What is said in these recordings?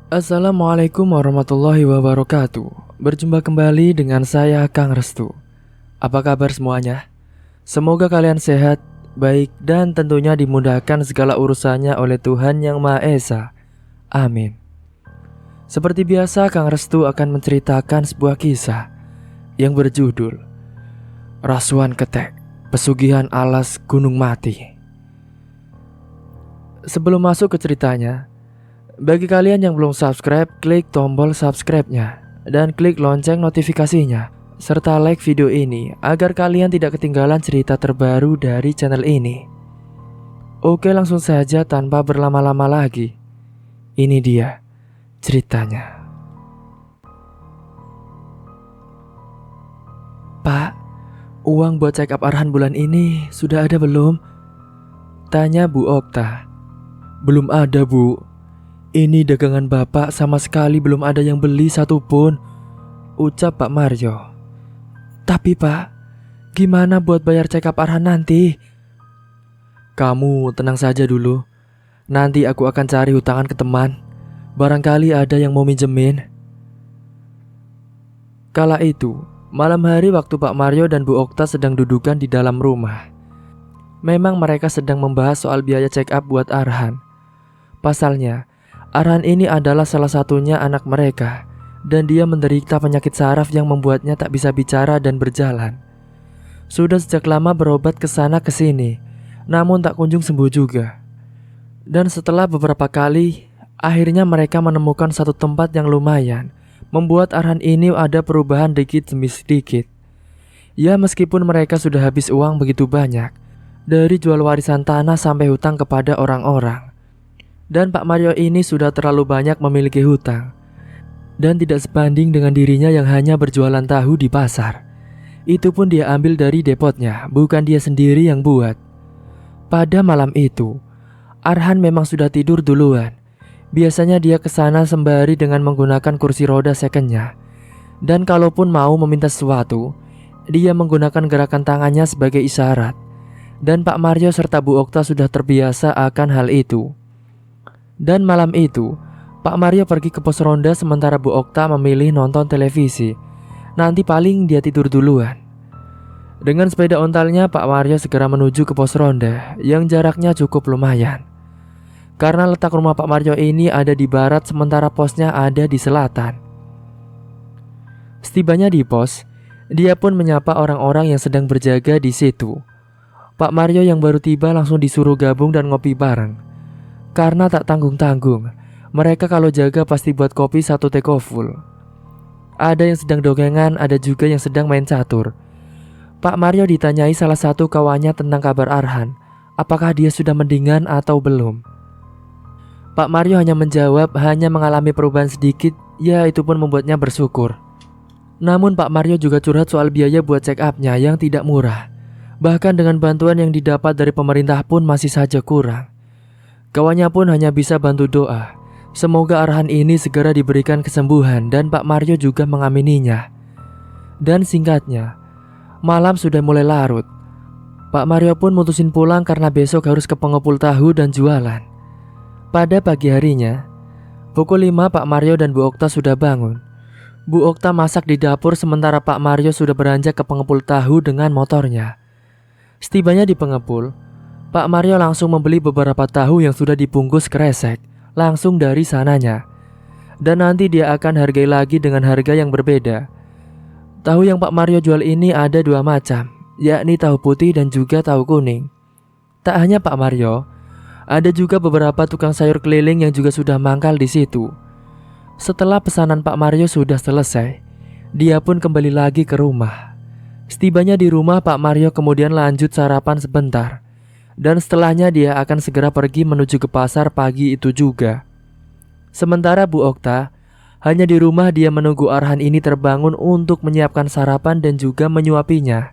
Assalamualaikum warahmatullahi wabarakatuh. Berjumpa kembali dengan saya Kang Restu. Apa kabar semuanya? Semoga kalian sehat, baik, dan tentunya dimudahkan segala urusannya oleh Tuhan Yang Maha Esa. Amin. Seperti biasa, Kang Restu akan menceritakan sebuah kisah yang berjudul Rasuan Ketek, Pesugihan Alas Gunung Mati. Sebelum masuk ke ceritanya, bagi kalian yang belum subscribe, klik tombol subscribe-nya dan klik lonceng notifikasinya, serta like video ini agar kalian tidak ketinggalan cerita terbaru dari channel ini. Oke, langsung saja tanpa berlama-lama lagi. Ini dia ceritanya. Pak, uang buat check up Arhan bulan ini sudah ada belum? Tanya Bu Okta. Belum ada, Bu. Ini dagangan bapak sama sekali belum ada yang beli satupun, ucap Pak Mario. Tapi Pak, gimana buat bayar check up Arhan nanti? Kamu tenang saja dulu. Nanti aku akan cari hutangan ke teman. Barangkali ada yang mau minjemin. Kala itu, malam hari waktu Pak Mario dan Bu Okta sedang dudukan di dalam rumah. Memang mereka sedang membahas soal biaya check up buat Arhan. Pasalnya, Arhan ini adalah salah satunya anak mereka, dan dia menderita penyakit saraf yang membuatnya tak bisa bicara dan berjalan. Sudah sejak lama berobat ke sana ke sini, namun tak kunjung sembuh juga. Dan setelah beberapa kali, akhirnya mereka menemukan satu tempat yang lumayan, membuat Arhan ini ada perubahan dikit demi sedikit. Ya, meskipun mereka sudah habis uang begitu banyak, dari jual warisan tanah sampai hutang kepada orang-orang. Dan Pak Mario ini sudah terlalu banyak memiliki hutang, dan tidak sebanding dengan dirinya yang hanya berjualan tahu di pasar. Itu pun dia ambil dari depotnya, bukan dia sendiri yang buat. Pada malam itu, Arhan memang sudah tidur duluan. Biasanya dia ke sana sembari dengan menggunakan kursi roda secondnya. Dan kalaupun mau meminta sesuatu, dia menggunakan gerakan tangannya sebagai isyarat. Dan Pak Mario serta Bu Okta sudah terbiasa akan hal itu. Dan malam itu, Pak Mario pergi ke pos ronda sementara Bu Okta memilih nonton televisi. Nanti paling dia tidur duluan. Dengan sepeda ontalnya, Pak Mario segera menuju ke pos ronda yang jaraknya cukup lumayan. Karena letak rumah Pak Mario ini ada di barat sementara posnya ada di selatan. Setibanya di pos, dia pun menyapa orang-orang yang sedang berjaga di situ. Pak Mario yang baru tiba langsung disuruh gabung dan ngopi bareng. Karena tak tanggung-tanggung, mereka kalau jaga pasti buat kopi satu teko full. Ada yang sedang dongengan, ada juga yang sedang main catur. Pak Mario ditanyai salah satu kawannya tentang kabar Arhan, apakah dia sudah mendingan atau belum. Pak Mario hanya menjawab hanya mengalami perubahan sedikit, ya itu pun membuatnya bersyukur. Namun Pak Mario juga curhat soal biaya buat check up-nya yang tidak murah. Bahkan dengan bantuan yang didapat dari pemerintah pun masih saja kurang. Kawannya pun hanya bisa bantu doa. Semoga Arhan ini segera diberikan kesembuhan dan Pak Mario juga mengamininya. Dan singkatnya, malam sudah mulai larut. Pak Mario pun mutusin pulang karena besok harus ke pengepul tahu dan jualan. Pada pagi harinya, pukul 5 Pak Mario dan Bu Okta sudah bangun. Bu Okta masak di dapur sementara Pak Mario sudah beranjak ke pengepul tahu dengan motornya. Setibanya di pengepul, Pak Mario langsung membeli beberapa tahu yang sudah dibungkus kresek langsung dari sananya. Dan nanti dia akan hargai lagi dengan harga yang berbeda. Tahu yang Pak Mario jual ini ada dua macam, yakni tahu putih dan juga tahu kuning. Tak hanya Pak Mario, ada juga beberapa tukang sayur keliling yang juga sudah mangkal di situ. Setelah pesanan Pak Mario sudah selesai, dia pun kembali lagi ke rumah. Setibanya di rumah, Pak Mario kemudian lanjut sarapan sebentar. Dan setelahnya dia akan segera pergi menuju ke pasar pagi itu juga. Sementara Bu Okta hanya di rumah dia menunggu Arhan ini terbangun untuk menyiapkan sarapan dan juga menyuapinya.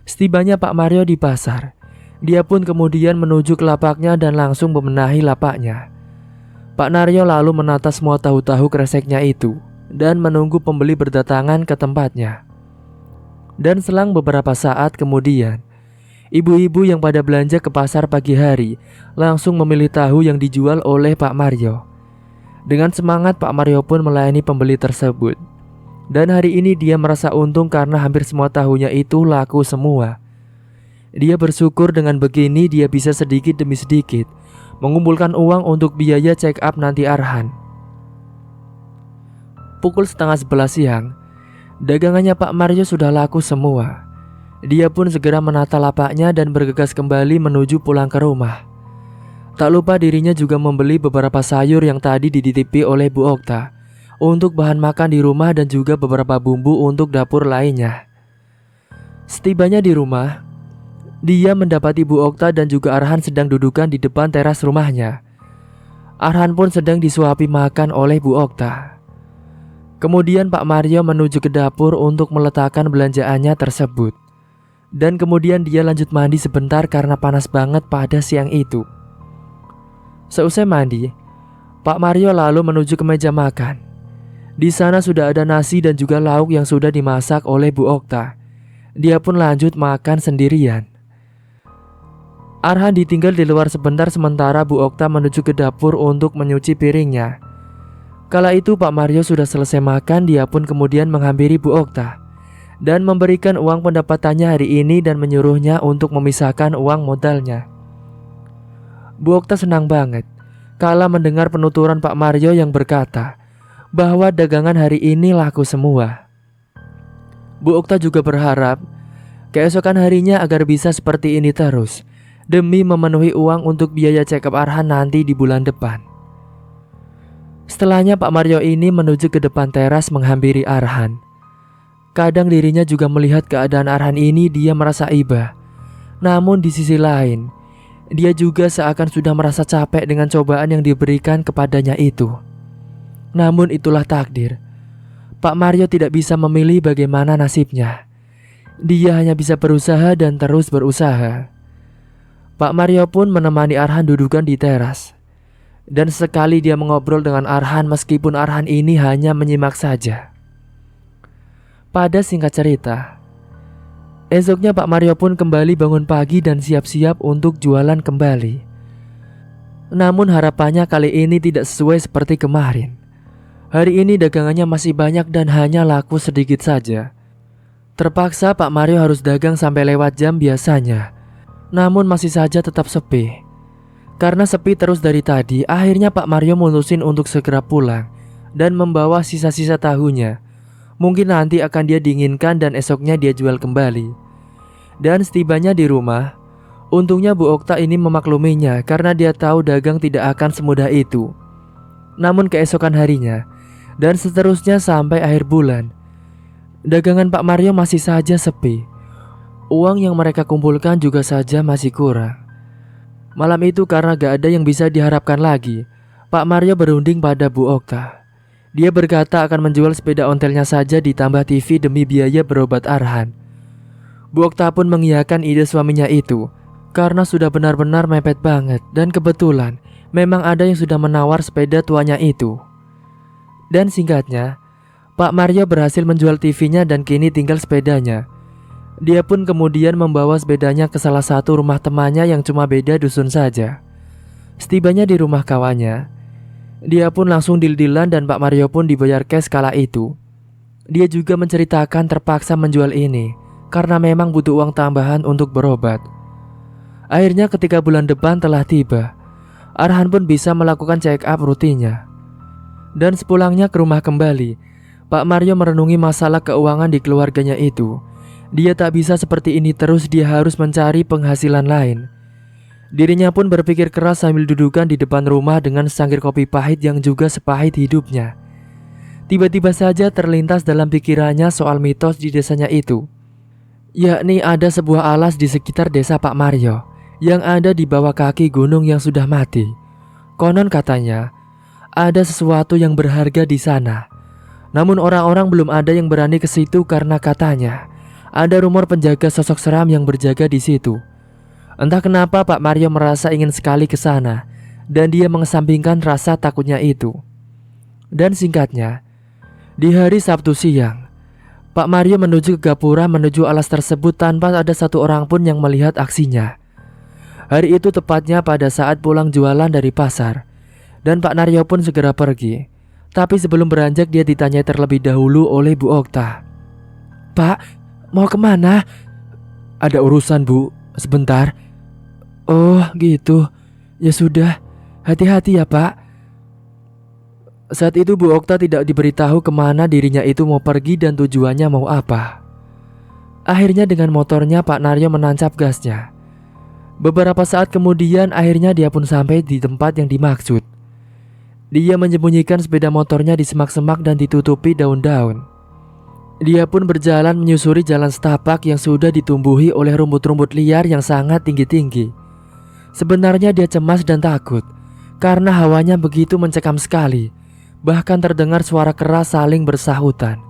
Setibanya Pak Mario di pasar, dia pun kemudian menuju ke lapaknya dan langsung membenahi lapaknya. Pak Mario lalu menata semua tahu-tahu kreseknya itu dan menunggu pembeli berdatangan ke tempatnya. Dan selang beberapa saat kemudian, ibu-ibu yang pada belanja ke pasar pagi hari langsung memilih tahu yang dijual oleh Pak Mario. Dengan semangat Pak Mario pun melayani pembeli tersebut. Dan hari ini dia merasa untung karena hampir semua tahunya itu laku semua. Dia bersyukur dengan begini dia bisa sedikit demi sedikit mengumpulkan uang untuk biaya check up nanti Arhan. Pukul 10:30 siang, dagangannya Pak Mario sudah laku semua. Dia pun segera menata lapaknya dan bergegas kembali menuju pulang ke rumah. Tak lupa dirinya juga membeli beberapa sayur yang tadi dititipi oleh Bu Okta untuk bahan makan di rumah dan juga beberapa bumbu untuk dapur lainnya. Setibanya di rumah, dia mendapati Bu Okta dan juga Arhan sedang dudukan di depan teras rumahnya. Arhan pun sedang disuapi makan oleh Bu Okta. Kemudian Pak Mario menuju ke dapur untuk meletakkan belanjaannya tersebut. Dan kemudian dia lanjut mandi sebentar karena panas banget pada siang itu. Seusai mandi, Pak Mario lalu menuju ke meja makan. Di sana sudah ada nasi dan juga lauk yang sudah dimasak oleh Bu Okta. Dia pun lanjut makan sendirian. Arhan ditinggal di luar sebentar sementara Bu Okta menuju ke dapur untuk menyuci piringnya. Kala itu Pak Mario sudah selesai makan, dia pun kemudian menghampiri Bu Okta dan memberikan uang pendapatannya hari ini dan menyuruhnya untuk memisahkan uang modalnya. Bu Okta senang banget kala mendengar penuturan Pak Mario yang berkata bahwa dagangan hari ini laku semua. Bu Okta juga berharap keesokan harinya agar bisa seperti ini terus demi memenuhi uang untuk biaya check up Arhan nanti di bulan depan. Setelahnya Pak Mario ini menuju ke depan teras menghampiri Arhan. Kadang dirinya juga melihat keadaan Arhan ini, dia merasa iba. Namun di sisi lain, dia juga seakan sudah merasa capek dengan cobaan yang diberikan kepadanya itu. Namun itulah takdir. Pak Mario tidak bisa memilih bagaimana nasibnya. Dia hanya bisa berusaha dan terus berusaha. Pak Mario pun menemani Arhan dudukan di teras. Dan sekali dia mengobrol dengan Arhan meskipun Arhan ini hanya menyimak saja. Pada singkat cerita, esoknya Pak Mario pun kembali bangun pagi dan siap-siap untuk jualan kembali. Namun harapannya kali ini tidak sesuai seperti kemarin. Hari ini dagangannya masih banyak dan hanya laku sedikit saja. Terpaksa Pak Mario harus dagang sampai lewat jam biasanya. Namun masih saja tetap sepi. Karena sepi terus dari tadi, akhirnya Pak Mario mutusin untuk segera pulang dan membawa sisa-sisa tahunya. Mungkin nanti akan dia dinginkan dan esoknya dia jual kembali. Dan setibanya di rumah, untungnya Bu Okta ini memakluminya karena dia tahu dagang tidak akan semudah itu. Namun keesokan harinya dan seterusnya sampai akhir bulan, dagangan Pak Mario masih saja sepi. Uang yang mereka kumpulkan juga saja masih kurang. Malam itu karena gak ada yang bisa diharapkan lagi, Pak Mario berunding pada Bu Okta. Dia berkata akan menjual sepeda ontelnya saja ditambah TV demi biaya berobat Arhan. Bu Okta pun mengiyakan ide suaminya itu karena sudah benar-benar mepet banget dan kebetulan memang ada yang sudah menawar sepeda tuanya itu. Dan singkatnya, Pak Mario berhasil menjual TV-nya dan kini tinggal sepedanya. Dia pun kemudian membawa sepedanya ke salah satu rumah temannya yang cuma beda dusun saja. Setibanya di rumah kawannya, dia pun langsung deal-dealan dan Pak Mario pun dibayar cash kala itu. Dia juga menceritakan terpaksa menjual ini karena memang butuh uang tambahan untuk berobat. Akhirnya ketika bulan depan telah tiba, Arhan pun bisa melakukan check up rutinnya. Dan sepulangnya ke rumah kembali, Pak Mario merenungi masalah keuangan di keluarganya itu. Dia tak bisa seperti ini terus, dia harus mencari penghasilan lain. Dirinya pun berpikir keras sambil dudukan di depan rumah dengan secangkir kopi pahit yang juga sepahit hidupnya. Tiba-tiba saja terlintas dalam pikirannya soal mitos di desanya itu, yakni ada sebuah alas di sekitar desa Pak Mario yang ada di bawah kaki gunung yang sudah mati. Konon katanya ada sesuatu yang berharga di sana. Namun orang-orang belum ada yang berani ke situ karena katanya ada rumor penjaga sosok seram yang berjaga di situ. Entah kenapa Pak Mario merasa ingin sekali ke sana dan dia mengesampingkan rasa takutnya itu. Dan singkatnya, di hari Sabtu siang, Pak Mario menuju ke gapura menuju alas tersebut tanpa ada satu orang pun yang melihat aksinya. Hari itu tepatnya pada saat pulang jualan dari pasar. dan Pak Naryo pun segera pergi. Tapi sebelum beranjak dia ditanyai terlebih dahulu oleh Bu Okta. "Pak, mau kemana?" "Ada urusan, Bu, sebentar." "Oh gitu, ya sudah, hati-hati ya Pak." Saat itu Bu Okta tidak diberitahu kemana dirinya itu mau pergi dan tujuannya mau apa. Akhirnya dengan motornya Pak Naryo menancap gasnya. Beberapa saat kemudian akhirnya dia pun sampai di tempat yang dimaksud. Dia menyembunyikan sepeda motornya di semak-semak dan ditutupi daun-daun. Dia pun berjalan menyusuri jalan setapak yang sudah ditumbuhi oleh rumput-rumput liar yang sangat tinggi-tinggi. Sebenarnya dia cemas dan takut karena hawanya begitu mencekam sekali. Bahkan terdengar suara keras saling bersahutan.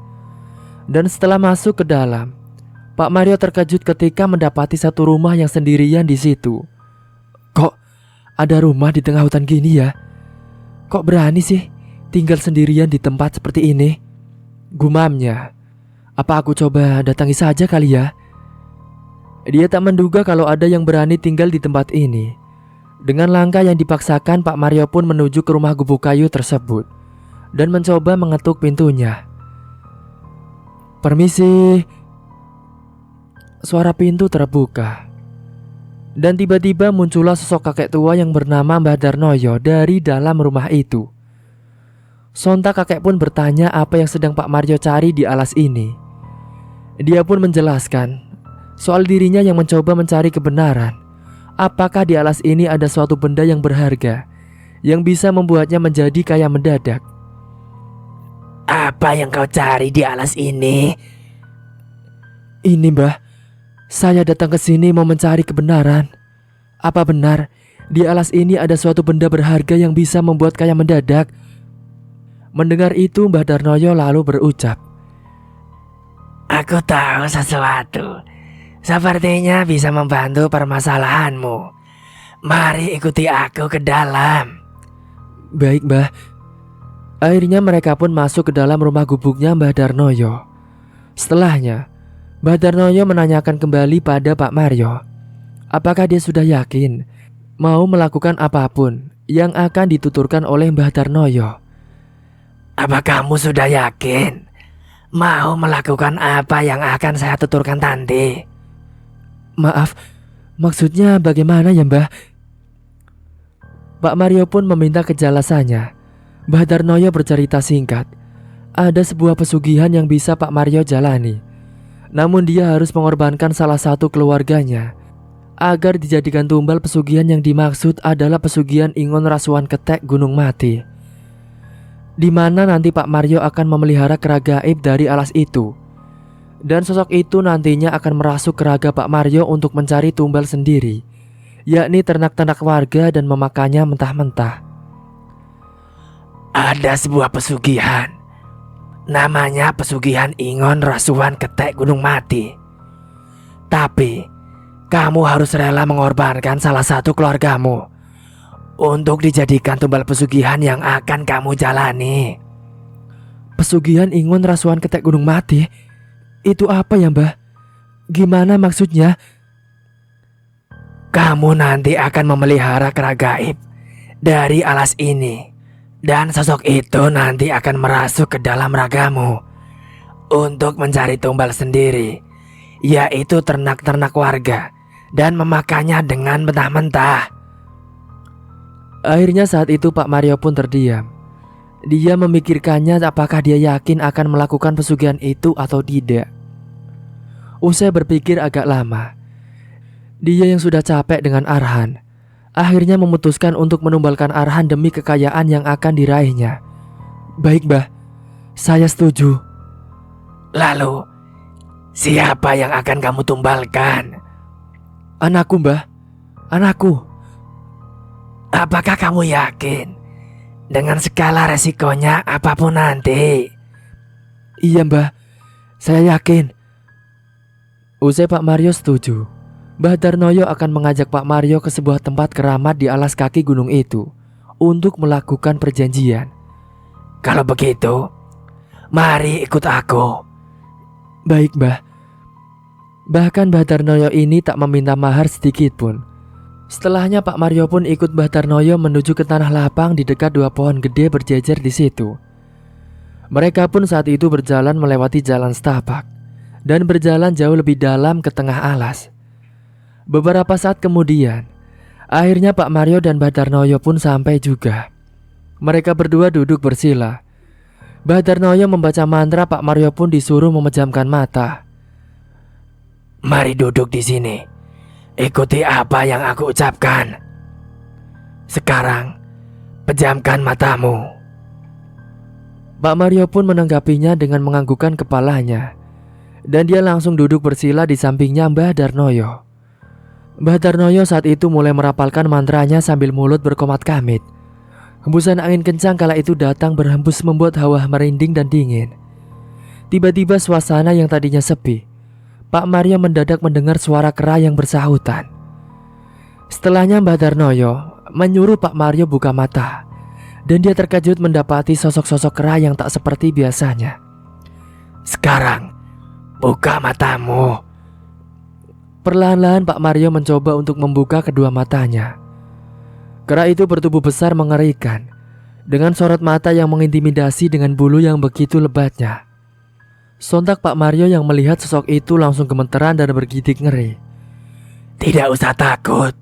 Dan setelah masuk ke dalam, Pak Mario terkejut ketika mendapati satu rumah yang sendirian di situ. "Kok ada rumah di tengah hutan gini ya? Kok berani sih tinggal sendirian di tempat seperti ini?" gumamnya. "Apa aku coba datangi saja kali ya?" Dia tak menduga kalau ada yang berani tinggal di tempat ini. Dengan langkah yang dipaksakan, Pak Mario pun menuju ke rumah gubuk kayu tersebut dan mencoba mengetuk pintunya. "Permisi." Suara pintu terbuka. Dan tiba-tiba muncullah sosok kakek tua yang bernama Mbah Darnoyo dari dalam rumah itu. Sontak kakek pun bertanya apa yang sedang Pak Mario cari di alas ini. Dia pun menjelaskan soal dirinya yang mencoba mencari kebenaran. Apakah di alas ini ada suatu benda yang berharga yang bisa membuatnya menjadi kaya mendadak. "Apa yang kau cari di alas ini?" "Ini Mbah, saya datang ke sini mau mencari kebenaran. Apa benar di alas ini ada suatu benda berharga yang bisa membuat kaya mendadak?" Mendengar itu Mbah Darnoyo lalu berucap, "Aku tahu sesuatu. Sepertinya bisa membantu permasalahanmu. Mari ikuti aku ke dalam." "Baik Mbah." Akhirnya mereka pun masuk ke dalam rumah gubuknya Mbah Darnoyo. Setelahnya Mbah Darnoyo menanyakan kembali pada Pak Mario, apakah dia sudah yakin mau melakukan apapun yang akan dituturkan oleh Mbah Darnoyo. "Apa kamu sudah yakin mau melakukan apa yang akan saya tuturkan nanti?" "Maaf, maksudnya bagaimana ya Mbah?" Pak Mario pun meminta kejelasannya. Mbah Darnoyo bercerita singkat. Ada sebuah pesugihan yang bisa Pak Mario jalani. Namun dia harus mengorbankan salah satu keluarganya agar dijadikan tumbal. Pesugihan yang dimaksud adalah pesugihan Ingon Rasuan Ketek Gunung Mati, di mana nanti Pak Mario akan memelihara kera gaib dari alas itu. Dan sosok itu nantinya akan merasuk ke raga Pak Mario untuk mencari tumbal sendiri, yakni ternak-ternak warga dan memakannya mentah-mentah. "Ada sebuah pesugihan. Namanya pesugihan Ingon Rasuan Ketek Gunung Mati. Tapi kamu harus rela mengorbankan salah satu keluargamu untuk dijadikan tumbal pesugihan yang akan kamu jalani." Pesugihan Ingon Rasuan Ketek Gunung Mati? Itu apa ya Mbah? Gimana maksudnya? "Kamu nanti akan memelihara kera gaib dari alas ini. Dan sosok itu nanti akan merasuk ke dalam ragamu untuk mencari tumbal sendiri, yaitu ternak-ternak warga, dan memakannya dengan mentah-mentah." Akhirnya saat itu Pak Mario pun terdiam. Dia memikirkannya apakah dia yakin akan melakukan pesugihan itu atau tidak. Usai berpikir agak lama, dia yang sudah capek dengan Arhan akhirnya memutuskan untuk menumbalkan Arhan demi kekayaan yang akan diraihnya. "Baik Mbah, saya setuju." "Lalu siapa yang akan kamu tumbalkan?" "Anakku Mbah, anakku." "Apakah kamu yakin dengan segala resikonya apapun nanti?" "Iya Mbah, saya yakin." Usai Pak Mario setuju, Mbah Darnoyo akan mengajak Pak Mario ke sebuah tempat keramat di alas kaki gunung itu untuk melakukan perjanjian. "Kalau begitu, mari ikut aku." "Baik Mbah." Bahkan Mbah Darnoyo ini tak meminta mahar sedikit pun. Setelahnya Pak Mario pun ikut Mbah Darnoyo menuju ke tanah lapang di dekat dua pohon gede berjejer di situ. Mereka pun saat itu berjalan melewati jalan setapak dan berjalan jauh lebih dalam ke tengah alas. Beberapa saat kemudian, akhirnya Pak Mario dan Mbah Darnoyo pun sampai juga. Mereka berdua duduk bersila. Mbah Darnoyo membaca mantra, Pak Mario pun disuruh memejamkan mata. Mari duduk di sini. Ikuti apa yang aku ucapkan. Sekarang, pejamkan matamu. Pak Mario pun menanggapinya dengan menganggukkan kepalanya. Dan dia langsung duduk bersila di sampingnya Mbah Darnoyo. Mbah Darnoyo saat itu mulai merapalkan mantranya sambil mulut berkomat kamit. Hembusan angin kencang kala itu datang berhembus membuat hawa merinding dan dingin. Tiba-tiba suasana yang tadinya sepi, Pak Mario mendadak mendengar suara kera yang bersahutan. Setelahnya Mbah Darnoyo menyuruh Pak Mario buka mata. Dan dia terkejut mendapati sosok-sosok kera yang tak seperti biasanya. Sekarang, buka matamu. Perlahan-lahan Pak Mario mencoba untuk membuka kedua matanya. Kera itu bertubuh besar mengerikan, dengan sorot mata yang mengintimidasi dengan bulu yang begitu lebatnya. Sontak Pak Mario yang melihat sosok itu langsung gemeteran dan bergidik ngeri. Tidak usah takut.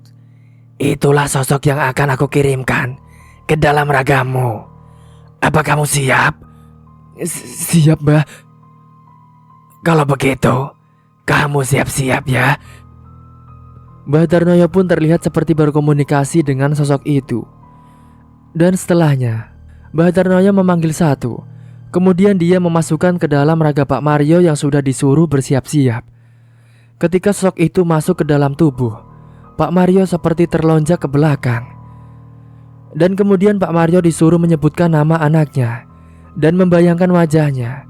Itulah sosok yang akan aku kirimkan ke dalam ragamu. Apa kamu siap? Siap, Mbah. Kalau begitu, kamu siap-siap ya. Mbah Darnoyo pun terlihat seperti berkomunikasi dengan sosok itu. Dan setelahnya, Mbah Darnoyo memanggil satu. Kemudian dia memasukkan ke dalam raga Pak Mario yang sudah disuruh bersiap-siap. Ketika sosok itu masuk ke dalam tubuh, Pak Mario seperti terlonjak ke belakang. Dan kemudian Pak Mario disuruh menyebutkan nama anaknya dan membayangkan wajahnya.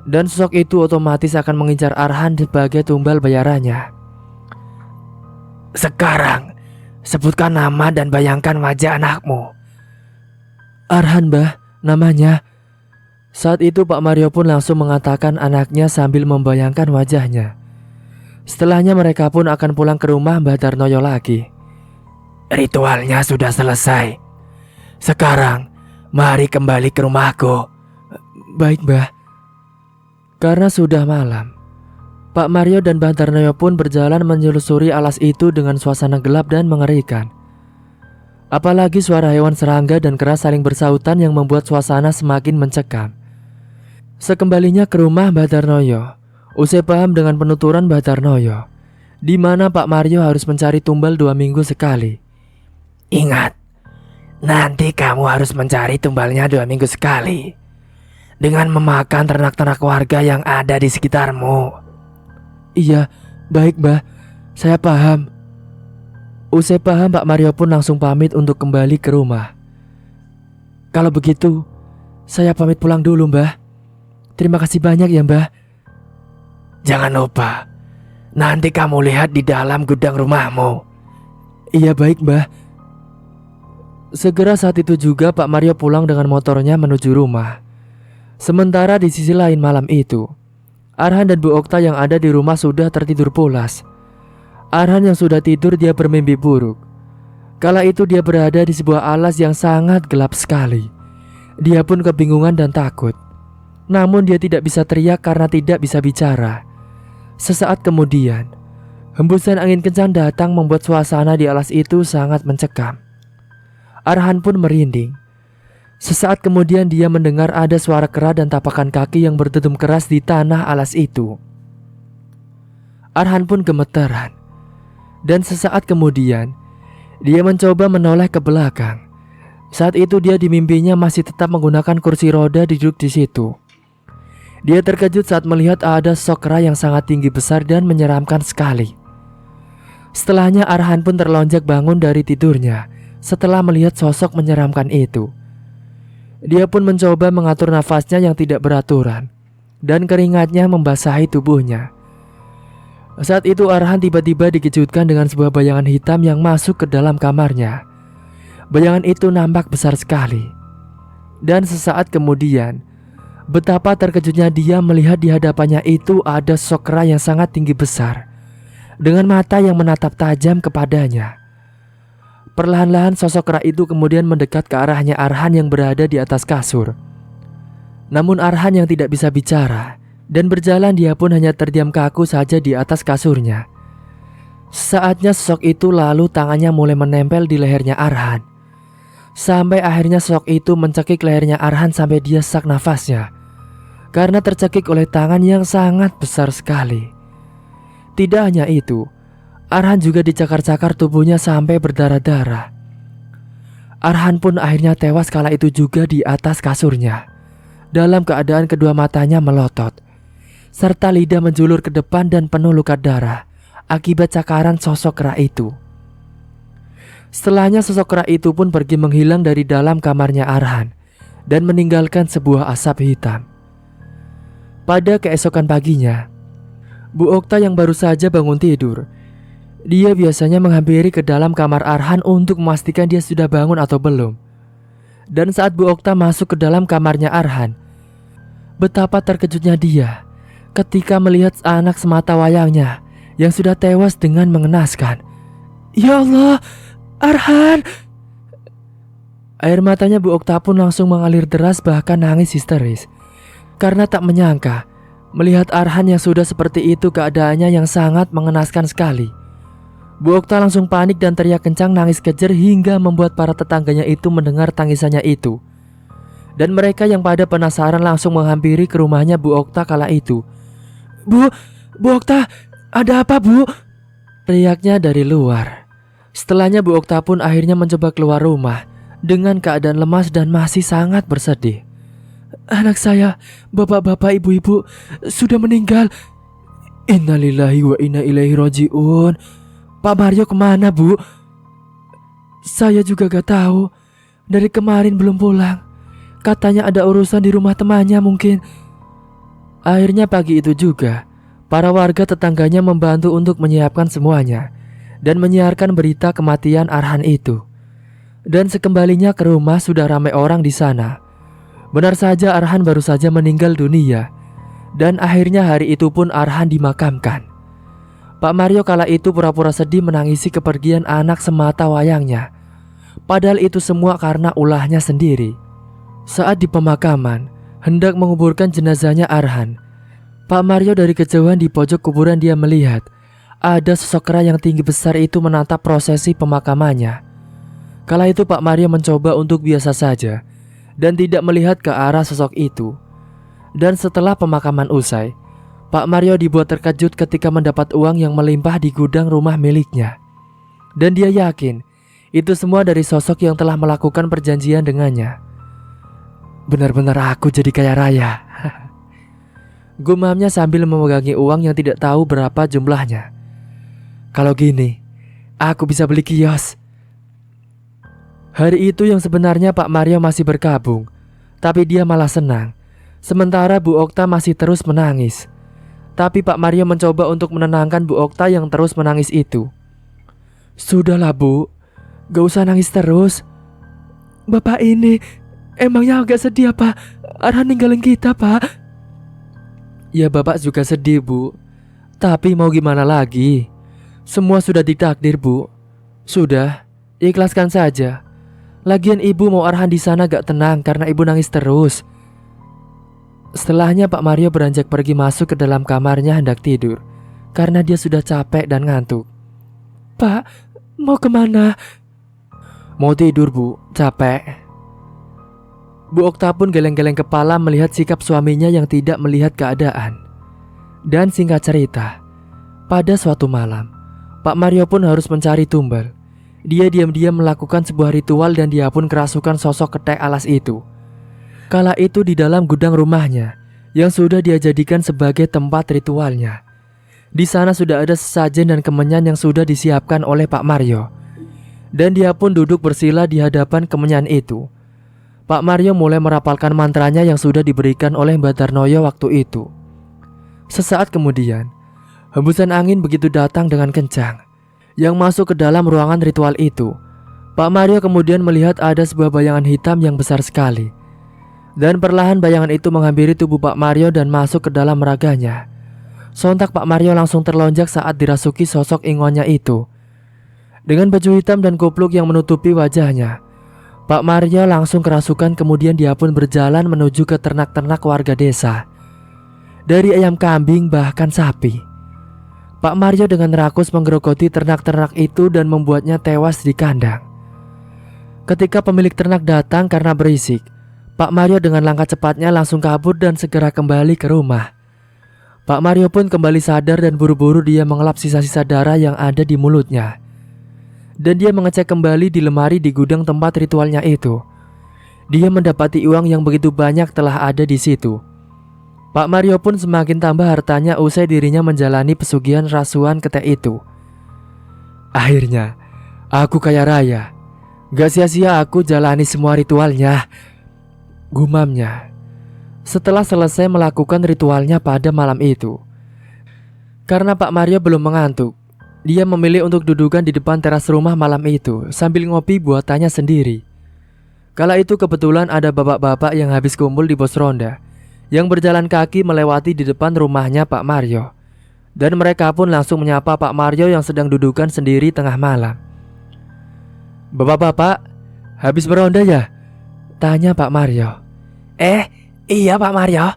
Dan sosok itu otomatis akan mengincar Arhan sebagai tumbal bayarannya. Sekarang, sebutkan nama dan bayangkan wajah anakmu. Arhan, Mbah, namanya. Saat itu Pak Mario pun langsung mengatakan anaknya sambil membayangkan wajahnya. Setelahnya mereka pun akan pulang ke rumah Mbah Darnoyo lagi. Ritualnya sudah selesai. Sekarang, mari kembali ke rumahku. Baik, Mbah. Karena sudah malam, Pak Mario dan Mbah Darnoyo pun berjalan menyelusuri alas itu dengan suasana gelap dan mengerikan. Apalagi suara hewan serangga dan kera saling bersahutan yang membuat suasana semakin mencekam. Sekembalinya ke rumah Mbah Darnoyo, usai paham dengan penuturan Mbah Darnoyo, di mana Pak Mario harus mencari tumbal 2 minggu sekali. Ingat, nanti kamu harus mencari tumbalnya 2 minggu sekali, dengan memakan ternak-ternak warga yang ada di sekitarmu. Iya, baik, Mbah, saya paham. Usai paham, Pak Mario pun langsung pamit untuk kembali ke rumah. Kalau begitu, saya pamit pulang dulu, Mbah. Terima kasih banyak ya, Mbah. Jangan lupa, nanti kamu lihat di dalam gudang rumahmu. Iya, baik, Mbah. Segera saat itu juga Pak Mario pulang dengan motornya menuju rumah. Sementara di sisi lain malam itu, Arhan dan Bu Okta yang ada di rumah sudah tertidur pulas. Arhan yang sudah tidur dia bermimpi buruk. Kala itu dia berada di sebuah alas yang sangat gelap sekali. Dia pun kebingungan dan takut. Namun dia tidak bisa teriak karena tidak bisa bicara. Sesaat kemudian, hembusan angin kencang datang membuat suasana di alas itu sangat mencekam. Arhan pun merinding. Sesaat kemudian dia mendengar ada suara kera dan tapakan kaki yang berdetum keras di tanah alas itu. Arhan pun gemeteran. Dan sesaat kemudian, dia mencoba menoleh ke belakang. Saat itu dia di mimpinya masih tetap menggunakan kursi roda duduk di situ. Dia terkejut saat melihat ada sosok kera yang sangat tinggi besar dan menyeramkan sekali. Setelahnya Arhan pun terlonjak bangun dari tidurnya setelah melihat sosok menyeramkan itu. Dia pun mencoba mengatur nafasnya yang tidak beraturan dan keringatnya membasahi tubuhnya. Saat itu Arhan tiba-tiba dikejutkan dengan sebuah bayangan hitam yang masuk ke dalam kamarnya. Bayangan itu nampak besar sekali. Dan sesaat kemudian, betapa terkejutnya dia melihat di hadapannya itu ada sosok kera yang sangat tinggi besar, dengan mata yang menatap tajam kepadanya. Perlahan-lahan sosok kera itu kemudian mendekat ke arahnya Arhan yang berada di atas kasur. Namun Arhan yang tidak bisa bicara dan berjalan, dia pun hanya terdiam kaku saja di atas kasurnya. Saatnya sosok itu lalu tangannya mulai menempel di lehernya Arhan. Sampai akhirnya sosok itu mencekik lehernya Arhan sampai dia sesak nafasnya karena tercekik oleh tangan yang sangat besar sekali. Tidak hanya itu, Arhan juga dicakar-cakar tubuhnya sampai berdarah-darah. Arhan pun akhirnya tewas kala itu juga di atas kasurnya, dalam keadaan kedua matanya melotot, serta lidah menjulur ke depan dan penuh luka darah akibat cakaran sosok kera itu. Setelahnya sosok kera itu pun pergi menghilang dari dalam kamarnya Arhan dan meninggalkan sebuah asap hitam. Pada keesokan paginya, Bu Okta yang baru saja bangun tidur, dia biasanya menghampiri ke dalam kamar Arhan untuk memastikan dia sudah bangun atau belum. Dan saat Bu Okta masuk ke dalam kamarnya Arhan, betapa terkejutnya dia ketika melihat anak semata wayangnya yang sudah tewas dengan mengenaskan. Ya Allah, Arhan! Air matanya Bu Okta pun langsung mengalir deras, bahkan nangis histeris karena tak menyangka melihat Arhan yang sudah seperti itu keadaannya yang sangat mengenaskan sekali. Bu Okta langsung panik dan teriak kencang, nangis kejer hingga membuat para tetangganya itu mendengar tangisannya itu. Dan mereka yang pada penasaran langsung menghampiri ke rumahnya Bu Okta kala itu. Bu Okta, ada apa Bu?" teriaknya dari luar. Setelahnya Bu Okta pun akhirnya mencoba keluar rumah dengan keadaan lemas dan masih sangat bersedih. "Anak saya, bapak-bapak, ibu-ibu sudah meninggal. Innalillahi wa inna ilaihi rajiun. Pak Mario kemana Bu?" "Saya juga gak tahu. Dari kemarin belum pulang. Katanya ada urusan di rumah temannya mungkin." Akhirnya pagi itu juga, para warga tetangganya membantu untuk menyiapkan semuanya dan menyiarkan berita kematian Arhan itu. Dan sekembalinya ke rumah sudah ramai orang di sana. Benar saja Arhan baru saja meninggal dunia. Dan akhirnya hari itu pun Arhan dimakamkan. Pak Mario kala itu pura-pura sedih menangisi kepergian anak semata wayangnya. Padahal itu semua karena ulahnya sendiri. Saat di pemakaman, hendak menguburkan jenazahnya Arhan, Pak Mario dari kejauhan di pojok kuburan dia melihat ada sosok kera yang tinggi besar itu menatap prosesi pemakamannya. Kala itu Pak Mario mencoba untuk biasa saja dan tidak melihat ke arah sosok itu. Dan setelah pemakaman usai, Pak Mario dibuat terkejut ketika mendapat uang yang melimpah di gudang rumah miliknya. Dan dia yakin itu semua dari sosok yang telah melakukan perjanjian dengannya. "Benar-benar aku jadi kaya raya," gumamnya sambil memegangi uang yang tidak tahu berapa jumlahnya. "Kalau gini, aku bisa beli kios." Hari itu yang sebenarnya Pak Mario masih berkabung, tapi dia malah senang. Sementara Bu Okta masih terus menangis. Tapi Pak Mario mencoba untuk menenangkan Bu Okta yang terus menangis itu. "Sudahlah Bu, gak usah nangis terus. Bapak ini emangnya agak sedih apa Arhan ninggalin kita Pak?" "Ya Bapak juga sedih Bu, tapi mau gimana lagi. Semua sudah ditakdir Bu. Sudah, ikhlaskan saja. Lagian ibu mau Arhan di sana gak tenang karena ibu nangis terus." Setelahnya Pak Mario beranjak pergi masuk ke dalam kamarnya hendak tidur karena dia sudah capek dan ngantuk. "Pak, mau kemana?" "Mau tidur Bu, capek." Bu Okta pun geleng-geleng kepala melihat sikap suaminya yang tidak melihat keadaan. Dan singkat cerita, pada suatu malam, Pak Mario pun harus mencari tumbal. Dia diam-diam melakukan sebuah ritual dan dia pun kerasukan sosok ketek alas itu. Kala itu di dalam gudang rumahnya yang sudah dia jadikan sebagai tempat ritualnya. Di sana sudah ada sesajen dan kemenyan yang sudah disiapkan oleh Pak Mario. Dan dia pun duduk bersila di hadapan kemenyan itu. Pak Mario mulai merapalkan mantranya yang sudah diberikan oleh Mbah Darnoyo waktu itu. Sesaat kemudian, hembusan angin begitu datang dengan kencang yang masuk ke dalam ruangan ritual itu. Pak Mario kemudian melihat ada sebuah bayangan hitam yang besar sekali. Dan perlahan bayangan itu menghampiri tubuh Pak Mario dan masuk ke dalam raganya. Sontak Pak Mario langsung terlonjak saat dirasuki sosok ingonnya itu. Dengan baju hitam dan kupluk yang menutupi wajahnya, Pak Mario langsung kerasukan, kemudian dia pun berjalan menuju ke ternak-ternak warga desa. Dari ayam kambing bahkan sapi. Pak Mario dengan rakus menggerogoti ternak-ternak itu dan membuatnya tewas di kandang. Ketika pemilik ternak datang karena berisik, Pak Mario dengan langkah cepatnya langsung kabur dan segera kembali ke rumah. Pak Mario pun kembali sadar dan buru-buru dia mengelap sisa-sisa darah yang ada di mulutnya. Dan dia mengecek kembali di lemari di gudang tempat ritualnya itu. Dia mendapati uang yang begitu banyak telah ada di situ. Pak Mario pun semakin tambah hartanya usai dirinya menjalani pesugihan rasuan ketek itu. Akhirnya, aku kaya raya. Gak sia-sia aku jalani semua ritualnya, gumamnya setelah selesai melakukan ritualnya pada malam itu. Karena Pak Mario belum mengantuk, dia memilih untuk dudukan di depan teras rumah malam itu sambil ngopi buatannya sendiri. Kala itu kebetulan ada bapak-bapak yang habis kumpul di pos ronda yang berjalan kaki melewati di depan rumahnya Pak Mario. Dan mereka pun langsung menyapa Pak Mario yang sedang dudukan sendiri tengah malam. "Bapak-bapak, habis beronda ya?" tanya Pak Mario. Iya Pak Mario.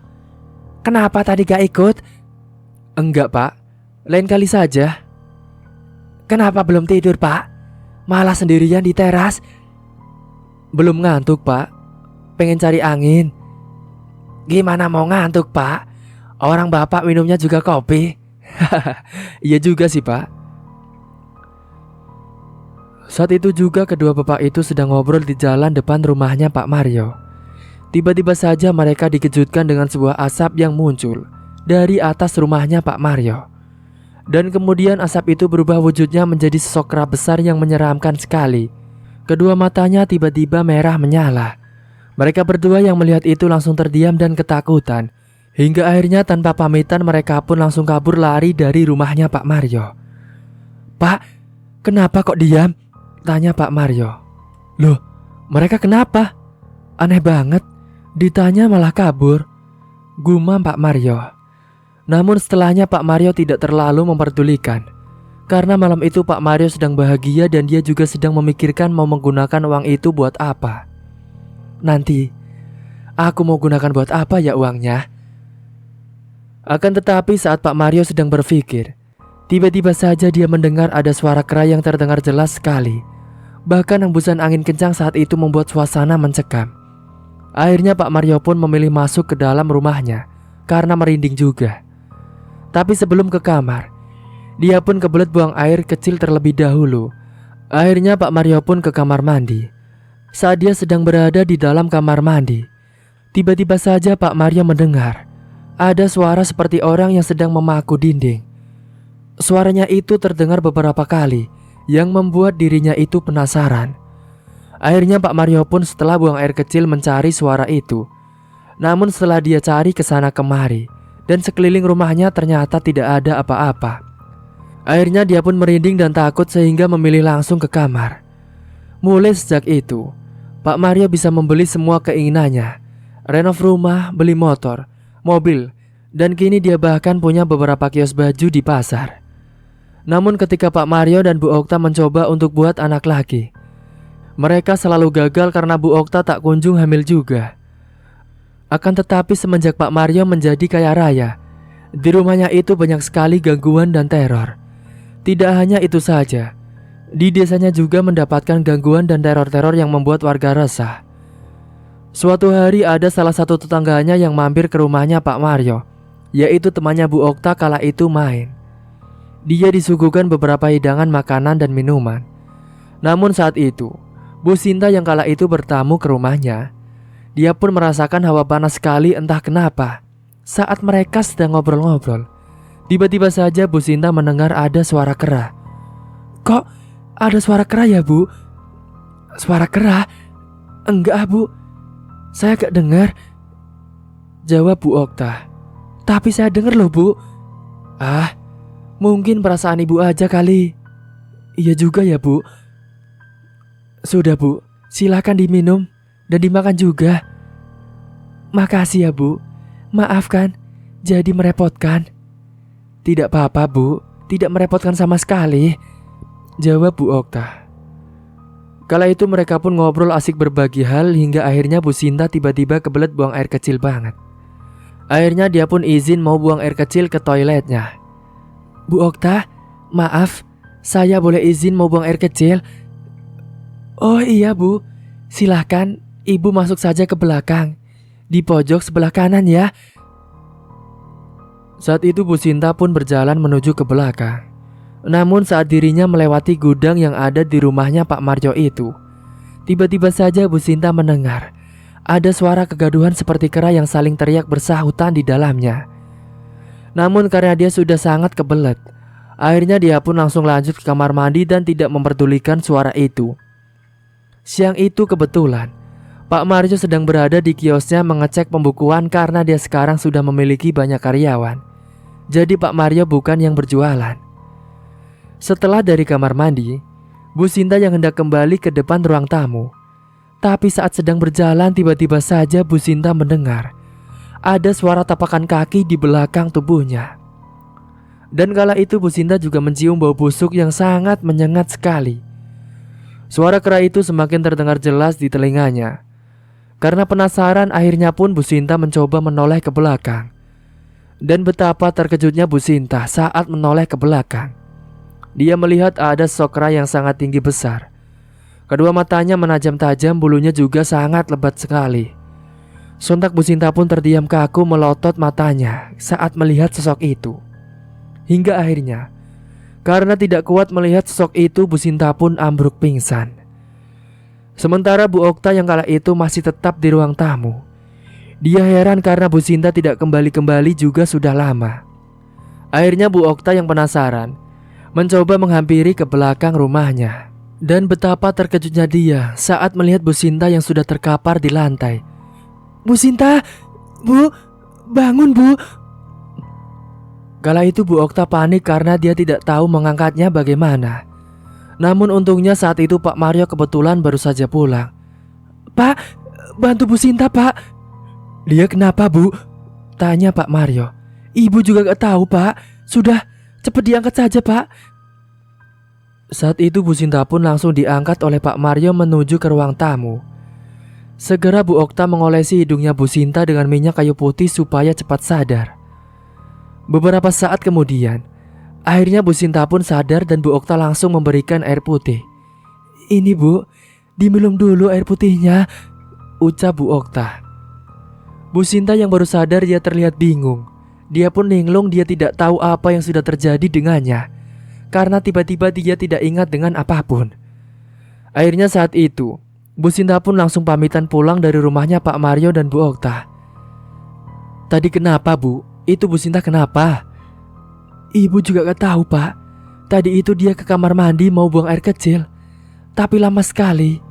Kenapa tadi gak ikut? "Enggak Pak, lain kali saja." Kenapa belum tidur Pak? Malah sendirian di teras. "Belum ngantuk Pak, pengen cari angin." Gimana mau ngantuk Pak? Orang Bapak minumnya juga kopi. Iya juga sih Pak. Saat itu juga kedua bapak itu sedang ngobrol di jalan depan rumahnya Pak Mario. Tiba-tiba saja mereka dikejutkan dengan sebuah asap yang muncul dari atas rumahnya Pak Mario. Dan kemudian asap itu berubah wujudnya menjadi sosok kera besar yang menyeramkan sekali. Kedua matanya tiba-tiba merah menyala. Mereka berdua yang melihat itu langsung terdiam dan ketakutan. Hingga akhirnya tanpa pamitan mereka pun langsung kabur lari dari rumahnya Pak Mario. "Pak, kenapa kok diam?" tanya Pak Mario. "Loh, mereka kenapa? Aneh banget, ditanya malah kabur," gumam Pak Mario. Namun setelahnya Pak Mario tidak terlalu memperdulikan. Karena malam itu Pak Mario sedang bahagia dan dia juga sedang memikirkan mau menggunakan uang itu buat apa. "Nanti, aku mau gunakan buat apa ya uangnya?" Akan tetapi saat Pak Mario sedang berpikir, tiba-tiba saja dia mendengar ada suara kera yang terdengar jelas sekali. Bahkan hembusan angin kencang saat itu membuat suasana mencekam. Akhirnya Pak Mario pun memilih masuk ke dalam rumahnya karena merinding juga. Tapi sebelum ke kamar, dia pun kebelet buang air kecil terlebih dahulu. Akhirnya Pak Mario pun ke kamar mandi. Saat dia sedang berada di dalam kamar mandi, tiba-tiba saja Pak Mario mendengar ada suara seperti orang yang sedang memaku dinding. Suaranya itu terdengar beberapa kali, yang membuat dirinya itu penasaran. Akhirnya Pak Mario pun setelah buang air kecil mencari suara itu. Namun setelah dia cari kesana kemari dan sekeliling rumahnya ternyata tidak ada apa-apa. Akhirnya dia pun merinding dan takut sehingga memilih langsung ke kamar. Mulai sejak itu, Pak Mario bisa membeli semua keinginannya. Renov rumah, beli motor, mobil, dan kini dia bahkan punya beberapa kios baju di pasar. Namun ketika Pak Mario dan Bu Okta mencoba untuk buat anak lagi, mereka selalu gagal karena Bu Okta tak kunjung hamil juga. Akan tetapi semenjak Pak Mario menjadi kaya raya, di rumahnya itu banyak sekali gangguan dan teror. Tidak hanya itu saja, di desanya juga mendapatkan gangguan dan teror-teror yang membuat warga resah. Suatu hari ada salah satu tetangganya yang mampir ke rumahnya Pak Mario, yaitu temannya Bu Okta kala itu main. Dia disuguhkan beberapa hidangan makanan dan minuman. Namun saat itu, Bu Sinta yang kala itu bertamu ke rumahnya. Dia pun merasakan hawa panas sekali entah kenapa. Saat mereka sedang ngobrol-ngobrol, tiba-tiba saja Bu Sinta mendengar ada suara kera. "Kok ada suara kera ya Bu?" "Suara kera? Enggak Bu, saya gak dengar," jawab Bu Okta. "Tapi saya dengar loh Bu." "Ah, mungkin perasaan ibu aja kali." "Iya juga ya Bu." "Sudah Bu, silakan diminum dan dimakan juga." "Makasih ya Bu, maafkan jadi merepotkan." "Tidak apa-apa Bu, tidak merepotkan sama sekali." jawab Bu Okta. Kala itu mereka pun ngobrol asik berbagi hal hingga akhirnya Bu Sinta tiba-tiba kebelet buang air kecil banget. Akhirnya dia pun izin mau buang air kecil ke toiletnya. Bu Okta, maaf, saya boleh izin mau buang air kecil? Oh iya Bu, silahkan Ibu masuk saja ke belakang, di pojok sebelah kanan ya. Saat itu Bu Sinta pun berjalan menuju ke belakang. Namun saat dirinya melewati gudang yang ada di rumahnya Pak Marjo itu, tiba-tiba saja Bu Sinta mendengar ada suara kegaduhan seperti kera yang saling teriak bersahutan di dalamnya. Namun karena dia sudah sangat kebelet, akhirnya dia pun langsung lanjut ke kamar mandi dan tidak memperdulikan suara itu. Siang itu kebetulan Pak Marjo sedang berada di kiosnya mengecek pembukuan karena dia sekarang sudah memiliki banyak karyawan. Jadi Pak Marjo bukan yang berjualan. Setelah dari kamar mandi, Bu Sinta yang hendak kembali ke depan ruang tamu. Tapi saat sedang berjalan tiba-tiba saja Bu Sinta mendengar ada suara tapakan kaki di belakang tubuhnya. Dan kala itu Bu Sinta juga mencium bau busuk yang sangat menyengat sekali. Suara kera itu semakin terdengar jelas di telinganya. Karena penasaran akhirnya pun Bu Sinta mencoba menoleh ke belakang. Dan betapa terkejutnya Bu Sinta saat menoleh ke belakang. Dia melihat ada sosok kera yang sangat tinggi besar. Kedua matanya menajam tajam, bulunya juga sangat lebat sekali. Sontak Bu Sinta pun terdiam kaku melotot matanya saat melihat sosok itu. Hingga akhirnya, karena tidak kuat melihat sosok itu, Bu Sinta pun ambruk pingsan. Sementara Bu Okta yang kala itu masih tetap di ruang tamu. Dia heran karena Bu Sinta tidak kembali-kembali juga sudah lama. Akhirnya Bu Okta yang penasaran mencoba menghampiri ke belakang rumahnya. Dan betapa terkejutnya dia saat melihat Bu Sinta yang sudah terkapar di lantai. Bu Sinta, Bu, bangun Bu. Kala itu Bu Okta panik karena dia tidak tahu mengangkatnya bagaimana. Namun untungnya saat itu Pak Marjo kebetulan baru saja pulang. Pak, bantu Bu Sinta Pak. Dia kenapa Bu? Tanya Pak Marjo. Ibu juga gak tahu Pak. Sudah, cepat diangkat saja Pak. Saat itu Bu Sinta pun langsung diangkat oleh Pak Marjo menuju ke ruang tamu. Segera Bu Okta mengolesi hidungnya Bu Sinta dengan minyak kayu putih supaya cepat sadar. Beberapa saat kemudian, akhirnya Bu Sinta pun sadar dan Bu Okta langsung memberikan air putih. Ini Bu, diminum dulu air putihnya, ucap Bu Okta. Bu Sinta yang baru sadar dia terlihat bingung. Dia pun linglung, dia tidak tahu apa yang sudah terjadi dengannya. Karena tiba-tiba dia tidak ingat dengan apapun. Akhirnya saat itu, Bu Sinta pun langsung pamitan pulang dari rumahnya Pak Marjo dan Bu Okta. Tadi kenapa Bu? Itu Bu Sinta kenapa? Ibu juga gak tahu Pak. Tadi itu dia ke kamar mandi mau buang air kecil. Tapi lama sekali.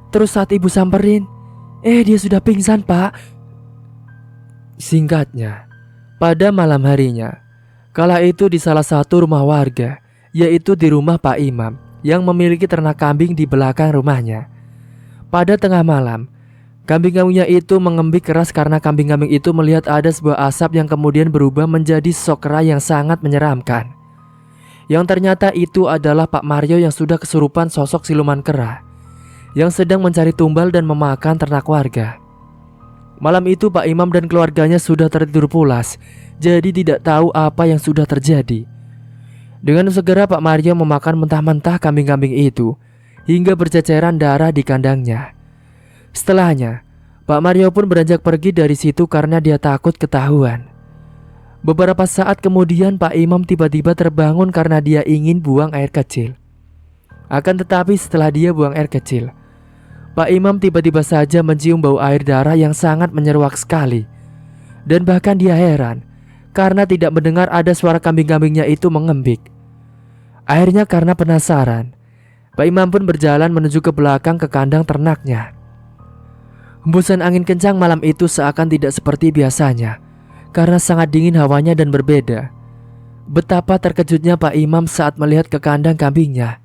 Terus saat ibu samperin, dia sudah pingsan Pak. Singkatnya, pada malam harinya, kala itu di salah satu rumah warga, yaitu di rumah Pak Imam yang memiliki ternak kambing di belakang rumahnya. Pada tengah malam, kambing-kambingnya itu mengembik keras karena kambing-kambing itu melihat ada sebuah asap yang kemudian berubah menjadi sosok kera yang sangat menyeramkan. Yang ternyata itu adalah Pak Marjo yang sudah kesurupan sosok siluman kera yang sedang mencari tumbal dan memakan ternak warga. Malam itu Pak Imam dan keluarganya sudah tertidur pulas, jadi tidak tahu apa yang sudah terjadi. Dengan segera Pak Marjo memakan mentah-mentah kambing-kambing itu hingga berceceran darah di kandangnya. Setelahnya, Pak Marjo pun beranjak pergi dari situ karena dia takut ketahuan. Beberapa saat kemudian Pak Imam tiba-tiba terbangun karena dia ingin buang air kecil. Akan tetapi setelah dia buang air kecil, Pak Imam tiba-tiba saja mencium bau air darah yang sangat menyeruak sekali. Dan bahkan dia heran karena tidak mendengar ada suara kambing-kambingnya itu mengembik. Akhirnya karena penasaran, Pak Imam pun berjalan menuju ke belakang ke kandang ternaknya. Hembusan angin kencang malam itu seakan tidak seperti biasanya karena sangat dingin hawanya dan berbeda. Betapa terkejutnya Pak Imam saat melihat ke kandang kambingnya,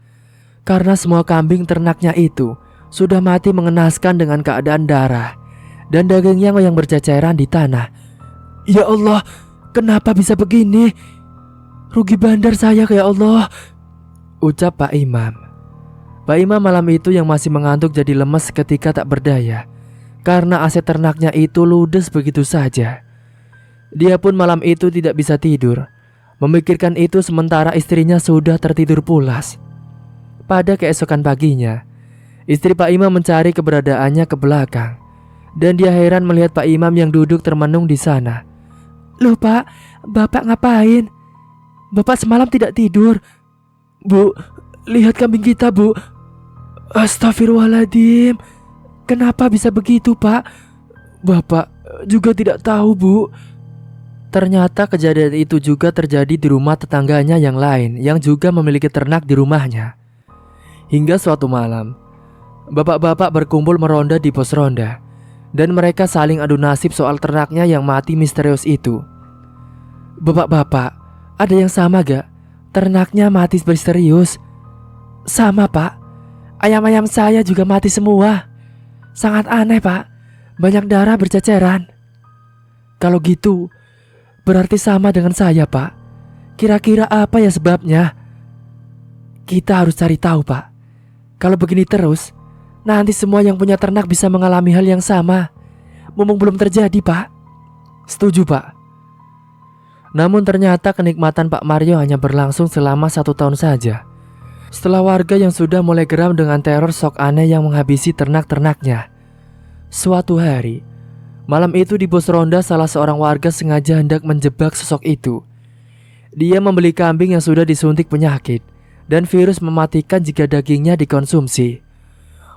karena semua kambing ternaknya itu sudah mati mengenaskan dengan keadaan darah dan dagingnya yang berceceran di tanah. Ya Allah, kenapa bisa begini? Rugi bandar saya ya Allah, ucap Pak Imam. Pak Imam malam itu yang masih mengantuk jadi lemes ketika tak berdaya karena aset ternaknya itu ludes begitu saja. Dia pun malam itu tidak bisa tidur. Memikirkan itu sementara istrinya sudah tertidur pulas. Pada keesokan paginya, istri Pak Imam mencari keberadaannya ke belakang, dan dia heran melihat Pak Imam yang duduk termenung di sana. "Loh Pak, Bapak ngapain? Bapak semalam tidak tidur." "Bu, lihat kambing kita, Bu." "Astagfirullahaladzim, kenapa bisa begitu Pak? Bapak juga tidak tahu, Bu." Ternyata kejadian itu juga terjadi di rumah tetangganya yang lain yang juga memiliki ternak di rumahnya. Hingga suatu malam, bapak-bapak berkumpul meronda di pos ronda, dan mereka saling adu nasib soal ternaknya yang mati misterius itu. "Bapak-bapak, ada yang sama gak? Ternaknya mati misterius." "Sama Pak, ayam-ayam saya juga mati semua. Sangat aneh Pak, banyak darah berceceran." "Kalau gitu, berarti sama dengan saya Pak. Kira-kira apa ya sebabnya?" "Kita harus cari tahu Pak. Kalau begini terus, nanti semua yang punya ternak bisa mengalami hal yang sama. Mumpung belum terjadi Pak." "Setuju Pak." Namun ternyata kenikmatan Pak Mario hanya berlangsung selama 1 tahun saja. Setelah warga yang sudah mulai geram dengan teror sok aneh yang menghabisi ternak-ternaknya. Suatu hari, malam itu di pos ronda salah seorang warga sengaja hendak menjebak sosok itu. Dia membeli kambing yang sudah disuntik penyakit dan virus mematikan jika dagingnya dikonsumsi.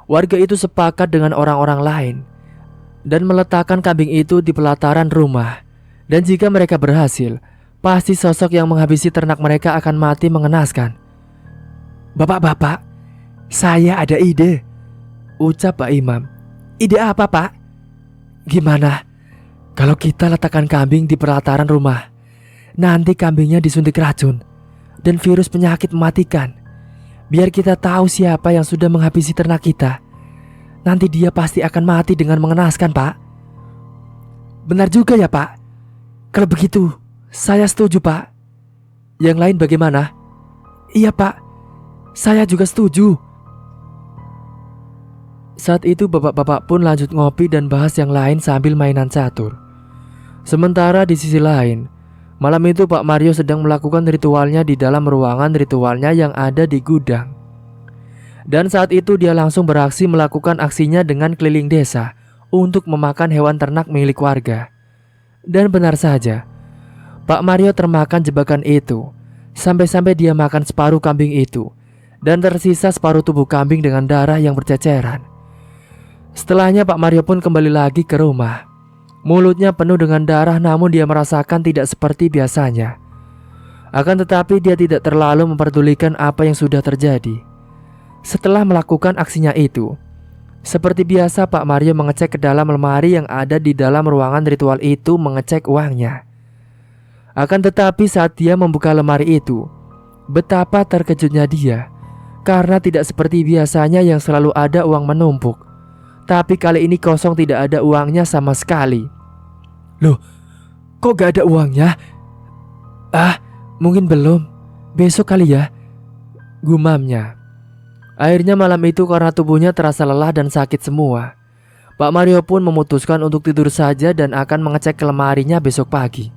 Warga itu sepakat dengan orang-orang lain dan meletakkan kambing itu di pelataran rumah. Dan jika mereka berhasil, pasti sosok yang menghabisi ternak mereka akan mati mengenaskan. "Bapak-bapak, saya ada ide," ucap Pak Imam. "Ide apa Pak?" "Gimana kalau kita letakkan kambing di pelataran rumah? Nanti kambingnya disuntik racun dan virus penyakit mematikan. Biar kita tahu siapa yang sudah menghabisi ternak kita. Nanti dia pasti akan mati dengan mengenaskan Pak." "Benar juga ya Pak. Kalau begitu, saya setuju Pak." "Yang lain bagaimana?" "Iya Pak, saya juga setuju." Saat itu bapak-bapak pun lanjut ngopi dan bahas yang lain sambil mainan catur. Sementara di sisi lain, malam itu Pak Mario sedang melakukan ritualnya di dalam ruangan ritualnya yang ada di gudang. Dan saat itu dia langsung beraksi melakukan aksinya dengan keliling desa untuk memakan hewan ternak milik warga. Dan benar saja, Pak Mario termakan jebakan itu. Sampai-sampai dia makan separuh kambing itu, dan tersisa separuh tubuh kambing dengan darah yang berceceran. Setelahnya Pak Mario pun kembali lagi ke rumah. Mulutnya penuh dengan darah, namun dia merasakan tidak seperti biasanya. Akan tetapi dia tidak terlalu memperdulikan apa yang sudah terjadi. Setelah melakukan aksinya itu, seperti biasa Pak Mario mengecek ke dalam lemari yang ada di dalam ruangan ritual itu, mengecek uangnya. Akan tetapi saat dia membuka lemari itu, betapa terkejutnya dia, karena tidak seperti biasanya yang selalu ada uang menumpuk. Tapi kali ini kosong, tidak ada uangnya sama sekali. "Loh, kok gak ada uangnya?" "Ah, mungkin belum. Besok kali ya," gumamnya. Akhirnya malam itu karena tubuhnya terasa lelah dan sakit semua, Pak Mario pun memutuskan untuk tidur saja dan akan mengecek ke lemarinya besok pagi.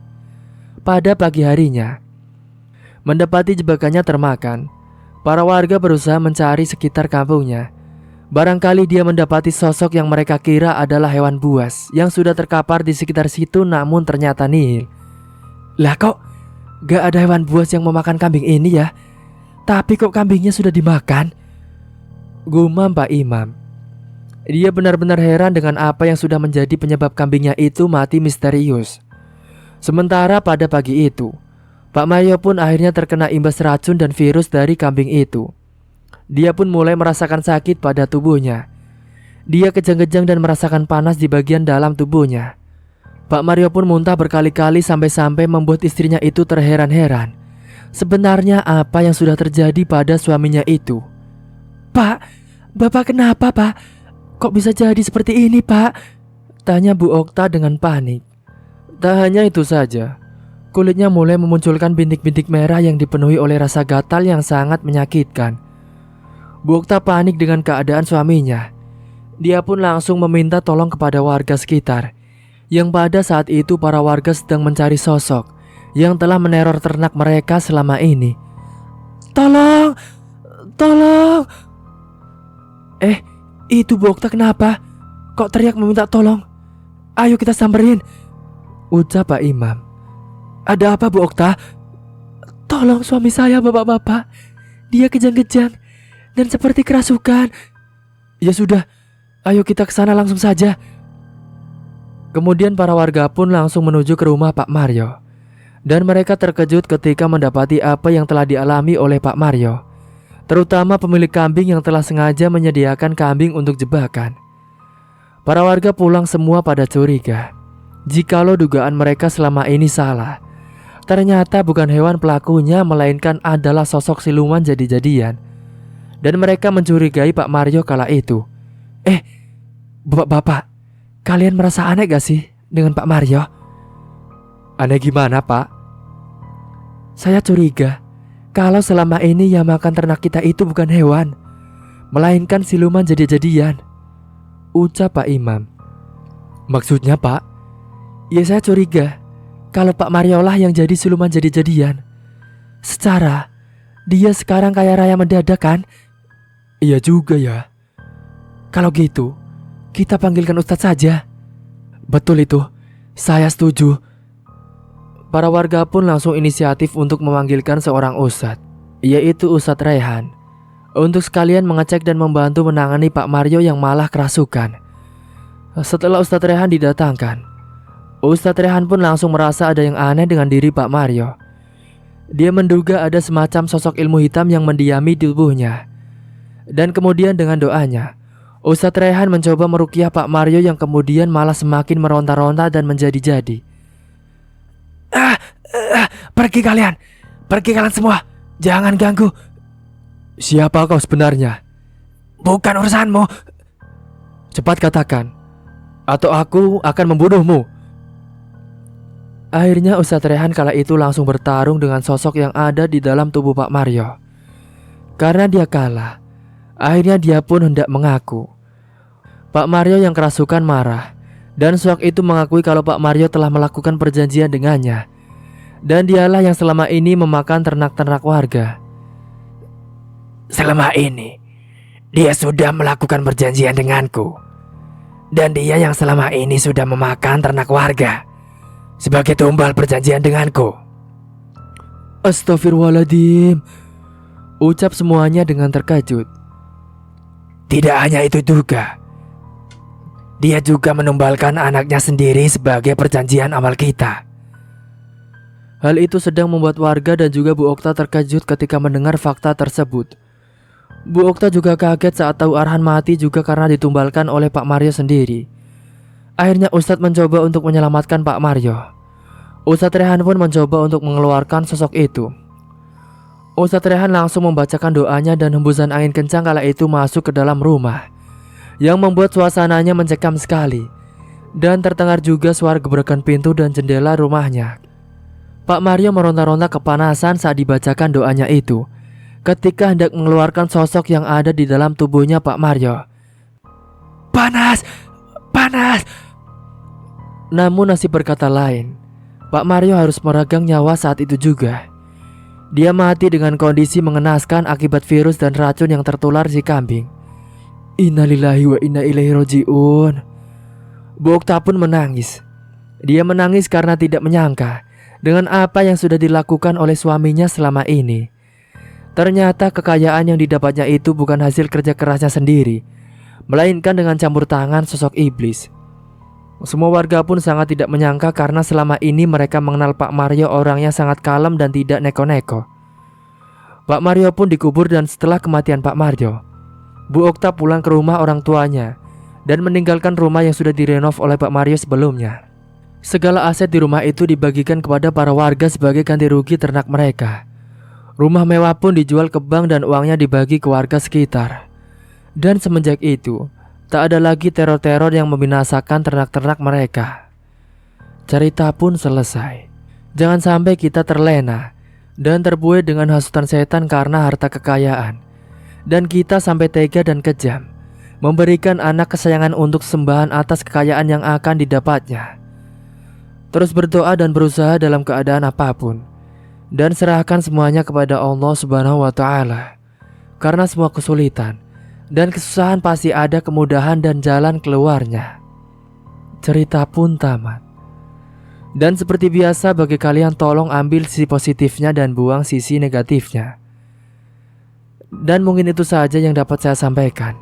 Pada pagi harinya, mendapati jebakannya termakan, para warga berusaha mencari sekitar kampungnya. Barangkali dia mendapati sosok yang mereka kira adalah hewan buas yang sudah terkapar di sekitar situ, namun ternyata nihil. "Lah kok gak ada hewan buas yang memakan kambing ini ya? Tapi kok kambingnya sudah dimakan?" gumam Pak Imam. Dia benar-benar heran dengan apa yang sudah menjadi penyebab kambingnya itu mati misterius. Sementara pada pagi itu, Pak Mario pun akhirnya terkena imbas racun dan virus dari kambing itu. Dia pun mulai merasakan sakit pada tubuhnya. Dia kejang-kejang dan merasakan panas di bagian dalam tubuhnya. Pak Mario pun muntah berkali-kali sampai-sampai membuat istrinya itu terheran-heran. Sebenarnya apa yang sudah terjadi pada suaminya itu? "Pak, Bapak kenapa Pak? Kok bisa jadi seperti ini Pak?" tanya Bu Okta dengan panik. Tak hanya itu saja, Kulitnya mulai memunculkan bintik-bintik merah yang dipenuhi oleh rasa gatal yang sangat menyakitkan. Bu Okta panik dengan keadaan suaminya. Dia pun langsung meminta tolong kepada warga sekitar, yang pada saat itu para warga sedang mencari sosok yang telah meneror ternak mereka selama ini. Tolong! Tolong! Itu Bu Okta kenapa? Kok teriak meminta tolong? Ayo kita samperin, ucap Pak Imam. Ada apa Bu Okta? Tolong suami saya bapak-bapak. Dia kejang-kejang dan seperti kerasukan. Ya sudah, ayo kita ke sana langsung saja. Kemudian para warga pun langsung menuju ke rumah Pak Mario. Dan mereka terkejut ketika mendapati apa yang telah dialami oleh Pak Mario, terutama pemilik kambing yang telah sengaja menyediakan kambing untuk jebakan. Para warga pulang semua pada curiga jikalau dugaan mereka selama ini salah. Ternyata bukan hewan pelakunya, melainkan adalah sosok siluman jadi-jadian. Dan mereka mencurigai Pak Mario kala itu. Bapak-bapak, kalian merasa aneh gak sih dengan Pak Mario? Aneh gimana Pak? Saya curiga kalau selama ini yang makan ternak kita itu bukan hewan, melainkan siluman jadi-jadian, ucap Pak Imam. Maksudnya Pak? Ya saya curiga kalau Pak Mario lah yang jadi siluman jadi-jadian. Secara dia sekarang kaya raya mendadak kan? Iya juga ya. Kalau gitu kita panggilkan Ustadz saja. Betul itu, saya setuju. Para warga pun langsung inisiatif untuk memanggilkan seorang ustadz, yaitu Ustadz Rehan, untuk sekalian mengecek dan membantu menangani Pak Mario yang malah kerasukan. Setelah Ustadz Rehan didatangkan, Ustadz Rehan pun langsung merasa ada yang aneh dengan diri Pak Mario. Dia menduga ada semacam sosok ilmu hitam yang mendiami di tubuhnya. Dan kemudian dengan doanya, Ustadz Rehan mencoba meruqyah Pak Mario yang kemudian malah semakin meronta-ronta dan menjadi-jadi. Pergi kalian semua, jangan ganggu. Siapa kau sebenarnya? Bukan urusanmu. Cepat katakan, atau aku akan membunuhmu. Akhirnya Ustadz Rehan kala itu langsung bertarung dengan sosok yang ada di dalam tubuh Pak Mario. Karena dia kalah, akhirnya dia pun hendak mengaku. Pak Mario yang kerasukan marah, dan sosok itu mengakui kalau Pak Mario telah melakukan perjanjian dengannya, dan dialah yang selama ini memakan ternak-ternak warga. Selama ini dia sudah melakukan perjanjian denganku, dan dia yang selama ini sudah memakan ternak warga sebagai tumbal perjanjian denganku. Astagfirullahaladzim, ucap semuanya dengan terkejut. Tidak hanya itu juga, dia juga menumbalkan anaknya sendiri sebagai perjanjian awal kita. Hal itu sedang membuat warga dan juga Bu Okta terkejut ketika mendengar fakta tersebut. Bu Okta juga kaget saat tahu Arhan mati juga karena ditumbalkan oleh Pak Mario sendiri. Akhirnya Ustadz mencoba untuk menyelamatkan Pak Mario. Ustadz Rehan pun mencoba untuk mengeluarkan sosok itu. Ustadz Rehan langsung membacakan doanya dan hembusan angin kencang kala itu masuk ke dalam rumah, yang membuat suasananya mencekam sekali. Dan terdengar juga suara gebrakan pintu dan jendela rumahnya. Pak Mario meronta-ronta kepanasan saat dibacakan doanya itu, ketika hendak mengeluarkan sosok yang ada di dalam tubuhnya Pak Mario. Panas, panas. Namun nasib berkata lain. Pak Mario harus meregang nyawa saat itu juga. Dia mati dengan kondisi mengenaskan akibat virus dan racun yang tertular si kambing. Innalillahi wa inna ilaihi roji'un. Bu Okta pun menangis. Dia menangis karena tidak menyangka dengan apa yang sudah dilakukan oleh suaminya selama ini. Ternyata kekayaan yang didapatnya itu bukan hasil kerja kerasnya sendiri, melainkan dengan campur tangan sosok iblis. Semua warga pun sangat tidak menyangka karena selama ini mereka mengenal Pak Mario orangnya sangat kalem dan tidak neko-neko. Pak Mario pun dikubur dan setelah kematian Pak Mario, Bu Okta pulang ke rumah orang tuanya dan meninggalkan rumah yang sudah direnov oleh Pak Mario sebelumnya. Segala aset di rumah itu dibagikan kepada para warga sebagai ganti rugi ternak mereka. Rumah mewah pun dijual ke bank dan uangnya dibagi ke warga sekitar. Dan semenjak itu, tak ada lagi teror-teror yang membinasakan ternak-ternak mereka. Cerita pun selesai. Jangan sampai kita terlena dan terbuai dengan hasutan setan karena harta kekayaan, dan kita sampai tega dan kejam memberikan anak kesayangan untuk sembahan atas kekayaan yang akan didapatnya. Terus berdoa dan berusaha dalam keadaan apapun, dan serahkan semuanya kepada Allah Subhanahu wa Ta'ala. Karena semua kesulitan dan kesusahan pasti ada kemudahan dan jalan keluarnya. Cerita pun tamat. Dan seperti biasa bagi kalian, tolong ambil sisi positifnya dan buang sisi negatifnya. Dan mungkin itu saja yang dapat saya sampaikan.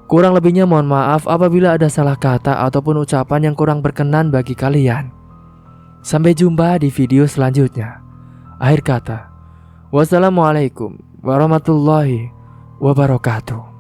Kurang lebihnya mohon maaf apabila ada salah kata ataupun ucapan yang kurang berkenan bagi kalian. Sampai jumpa di video selanjutnya. Akhir kata, wassalamualaikum warahmatullahi wabarakatuh.